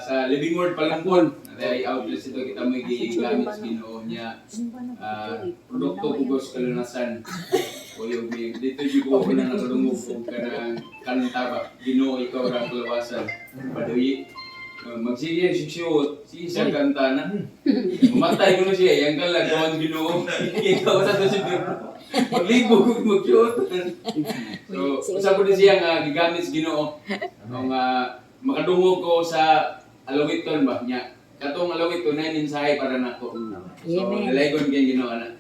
Sa Living Word Palangkon, ay outlet ito kita mo gigamit sa Ginoo niya. Produkto ugos kalunasan. O yung dito yung ko na nakadungog kung kanang kantaba. Ginoo ikaw ra kalawasan. Paduyi. Magsiya siya kanta na. Mamatay ko na siya, yang kalag kawan Ginoo. Ikaw sa to siguro. Maglibog kung mag-shoot. So, usa po din siya nga gigamit sa Ginoo. Ang makadungog ko sa alawiton ba niya. Katong alawiton na mensahe para nako. So, dalaygon kay Ginoo ana.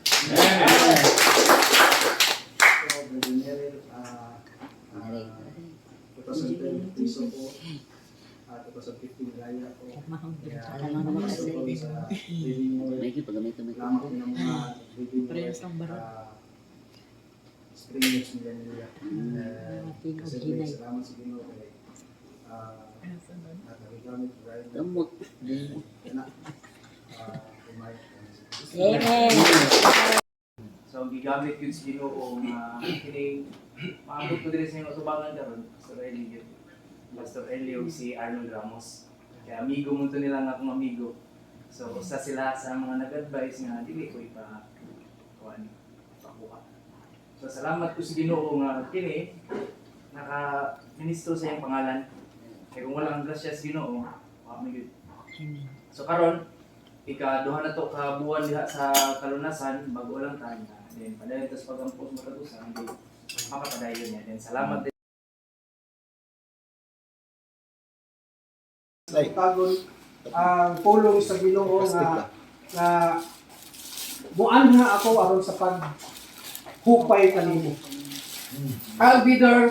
So gigamit yun sa Ginoo nga kining maabot ko diri sa imong tubangan karon Pastor Elio si Arnold Ramos. Kaya amigo mo to nila nga akong amigo. So usa sila sa mga nag-advise nga dili ko kuan pakuha. So salamat ko sa Ginoo nga kini naka-ministro sa iyang pangalan. Kaya kung walang grasya sa Ginoo, wa may gud. So karon ika-duha na to ka buwan diha sa kalunasan bago lang tayo. Then padayon tas pagampos mo katusa hindi mapapadayon niya. Then salamat din. Tagon ang pulong sa Ginoo nga muanha ako aron sa paghupay kanimo. I'll be there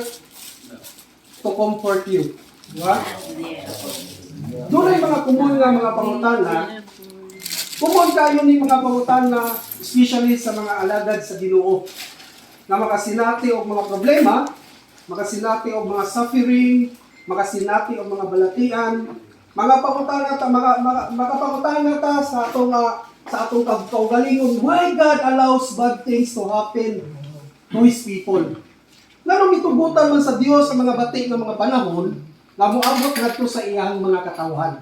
to comfort you. Diba? Doon ay mga kumon nga mga pangutana. Kumon kayo ni mga pangutana, especially sa mga alagad sa Ginoo, na makasinati og mga problema, makasinati og mga suffering, makasinati og mga balatian, mga pangutana ta, makapangutana ta sa atong kaugalingon. Why God allows bad things to happen to His people? Nganong itugutan man sa Dios sa mga bati ng mga panahon nga moabot ngadto sa iyang mga katawhan.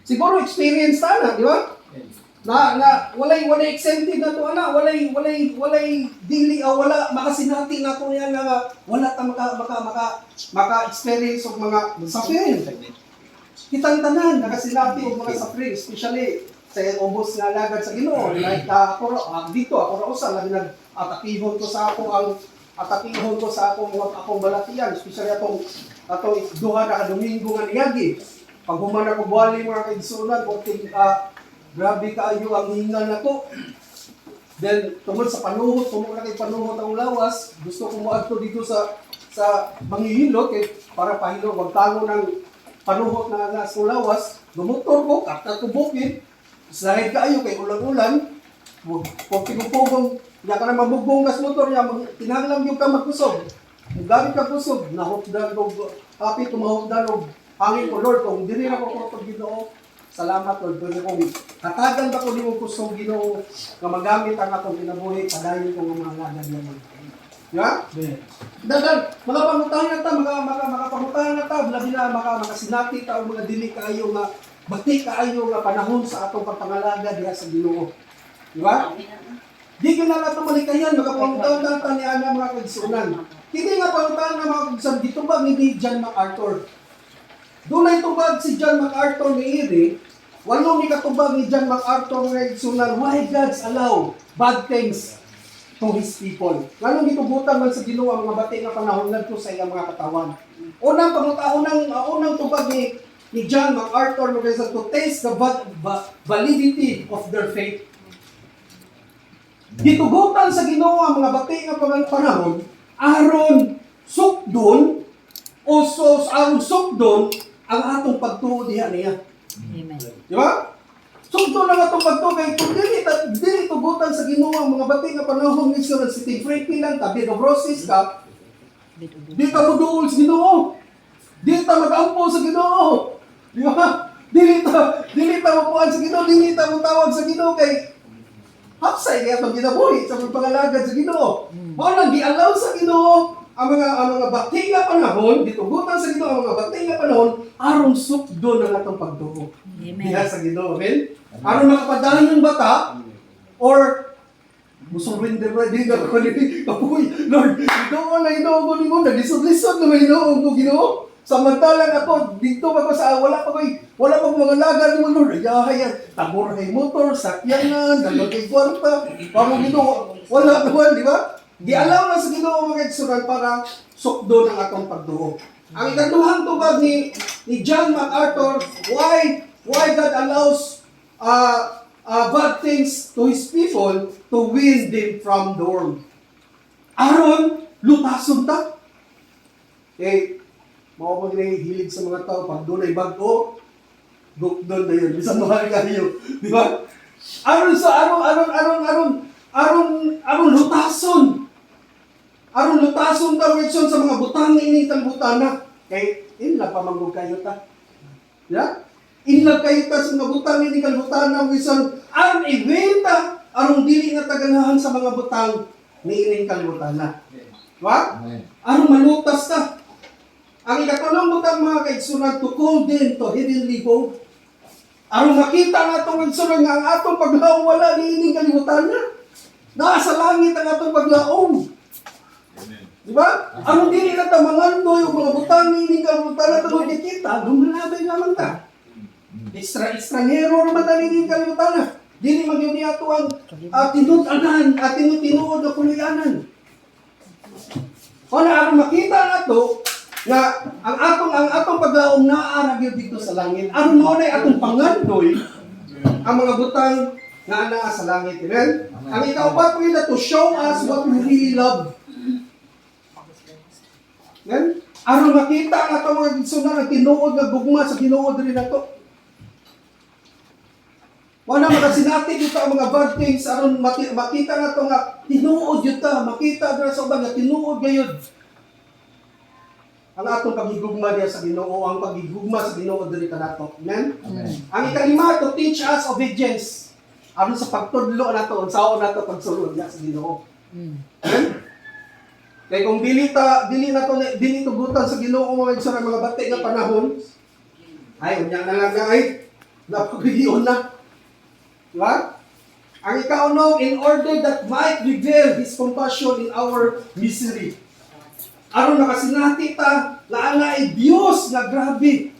Siguro experience ta na, di ba? Na walay exempted na to ana, walay dili wala makasinati na to yan nga wala ta maka-experience og mga suffering. Kitang tanan nakasinati og mga suffering, especially sa ubos nga alagad sa Ginoo. Like dito ako ra usa lang nag-atakihon ko sa akong balatian, especially atong duha na ka Domingo nga niyagi. Pag humana ko buwali mga kaigsunan, grabe kaayo ang hingal na to. Then, tungkol sa panuhot, panuhot ang lawas, gusto ko moadto dito sa manghihilot, para pahilot, wag tango ng panuhot na sa lawas, gumutor ko, karta ko bukid, sahid kaayo kay ulan-ulan, kung pinupugong, hindi ka na mabugbong gas motor niya, tinaglam yung ka magkusog. Kung gamit ka kusog, nahukdan ko, happy tumahukdan ko, hangin ko, Lord, kung hindi rin ako kapag Ginoo, salamat Lord, pwede kong katagan ba ko ni mong kusog Ginoo na magamit ang atong kinabuhi, padayon ko ng mga lagad naman. Diba? Dagan, mga pangutahan na ta, mga pangutahan na ta, labi na makasinati ta, o mga dili kaayo nga, bati kaayo nga panahon sa atong pagpangalaga diha sa Ginoo. Diba? Di ko na nato malikayan, magapangutahan na ta niya nga mga kaigsunan. Hindi nga pangutahan na mga kaigsunan, dito ba ni John MacArthur? Doon ay tubag si John MacArthur ni Iri, walo ni katubag ni John MacArthur nga igsunan, why God's allow bad things to His people. Nganong gitubutan man sa Ginoo ang mga bati nga panahon ngadto sa iyang mga katawan. Unang tubag ni ni John MacArthur to taste the validity of their faith. Gitugutan sa Ginoo ang mga bati nga panahon aron sukdon o aron sukdon ang atong pagtuo diha niya. Amen. Di ba? Sukdon ang atong pagtuo kay kung dili tugutan sa Ginoo ang mga bati nga panahon ni Sir City Franklin lang tabi ng roses ka. Di ka muduol sa Ginoo. Di ta mag-ampo sa Ginoo. Di ba? Dili ta mapuan sa Ginoo, dili ta mutawag sa Ginoo kay hapsay kaya itong ginabuhi sa pagpangalagad sa Ginoo. Mao lang gi-allow sa Ginoo ang mga bati nga panahon, ditugutan sa Ginoo ang mga bati nga panahon aron sukdon ang atong pagtuo. Diha sa Ginoo, amen. Aron makapadali ng bata or musurrender na din ako ni kapuy. Lord, Ginoo na Ginoo ko nimo, naglisod-lisod na Ginoo ko Ginoo. Samantalang ako, dito ako sa wala pa mga lagar ni mo, Lord. Ayahayan, tabor kay motor, sakyanan, dalag kay kwarta. Pamo Ginoo, wala naman, di ba? Di-allow na sa Ginoo mga kaigsunan para sukdo ng atong pagduo. Ang ikaduhang tubag ni John MacArthur, why God allows bad things to His people to win them from the world. Aron, lutason ta. Mao pag hilig sa mga tao, pag doon ay bago, doon na yun. Bisan mahal kayo. Di ba? Aron lutason. Aron lutason daw sa mga butang ini talbutana. Kay, inla pa manggog kayo ta. Ya? Inla kayo ta sa mga butang ini talbutana. Bisan, aron ibenta. Aron dili na taganahan sa mga butang ni ining kalbutana. Diba? Aron malutas ta. Ang ikatulong butang mga kaigsunan to call din to heavenly gold. Aron makita na itong kaigsunan nga ang atong paglaong wala ni ining kalibutan na. Nasa langit ang atong paglaong. Diba? Aron dili na ta mangandoy o mga butang ni ining kalibutan na tungod kita, lumalabay naman ta. Ekstranghero naman ta ni ining kalibutan na. Dili man yun niya ito ang tinudanan at tinuod na kulianan. Kung aron makita na ito, nga ang atong paglaom naa gyud dito sa langit. Aron mo nay atong pangandoy ang mga butang nga naa sa langit. Amen. Ang ikaupat po to show us what we really love. Amen. Aron makita ang atong mga igsoon nga tinuod nga gugma sa Ginoo diri nato. Wala makasinati dito ang mga bad things aron makita nato nga tinuod gyud ta, makita dira sa ubang nga tinuod gayud. Ang atong paghigugma diya sa Ginoo, ang paghigugma sa Ginoo diri kanato. Amen? Ang ikalima to teach us obedience. Aron sa pagtudlo nato, unsaon nato pagsulod diya sa Ginoo. Amen? Kay kung dili tugutan sa Ginoo mga mga bati nga panahon, ay unya na lang ay napagiyon na. Diba? Ang ikaunom, in order that might reveal His compassion in our misery. Aron nakasinati ta laan nga ay Dios nga grabe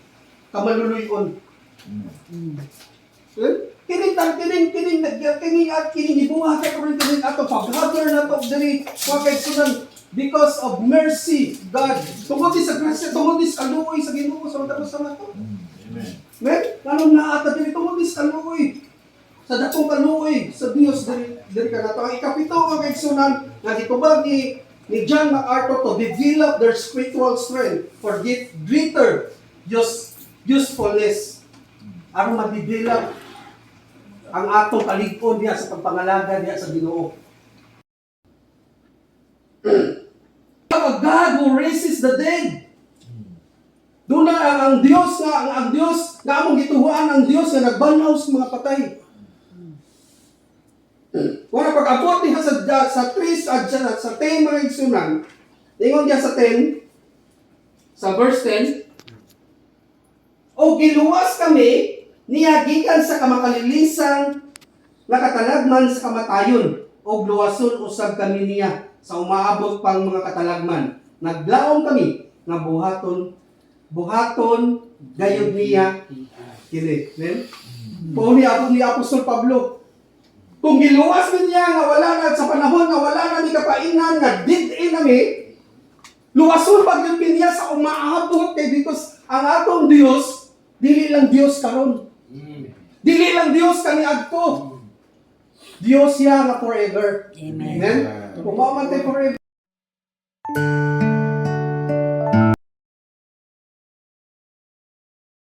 kamaluluyon. Kining gibuhat ka rin kining ato pag-gather na to diri wa kay sunan because of mercy God. Tungod sa grasya, tungod sa kaluoy sa Ginoo sa mga sa nato. Amen. Men, kanang naata diri tungod sa kaluoy. Sa dakong kaluoy sa Dios diri kanato. Ang ikapito nga kay sunan nga gitubag ni John MacArthur to develop their spiritual strength for greater usefulness. Aron ma-develop ang atong kalig-on diha sa pagpangalaga diha sa Ginoo. God who raises the dead. Doon na ang Diyos nga among gituhuan ang Diyos nga nagbanaw sa mga patay. Wala pag-abot niya sa 3 sa 10 mga igsunan. Ingon niya sa 10, sa verse 10, o giluwas kami niya gikan sa kamakalilisan nga katalagman sa kamatayon o luwason usab kami niya sa umaabot pang mga katalagman. Naglaom kami nga buhaton gayud niya kini. Amen. Pauli ako ni Apostol Pablo. Kung giluwas niya nga wala na sa panahon nga wala na ni kapainan nga did-in nami, luwason pag yun niya sa umaabot kay because ang atong Dios Dili lang Dios karon. Dili lang Dios kaniadto. Dios siya nga forever. Amen. Amen. Kung mamatay forever.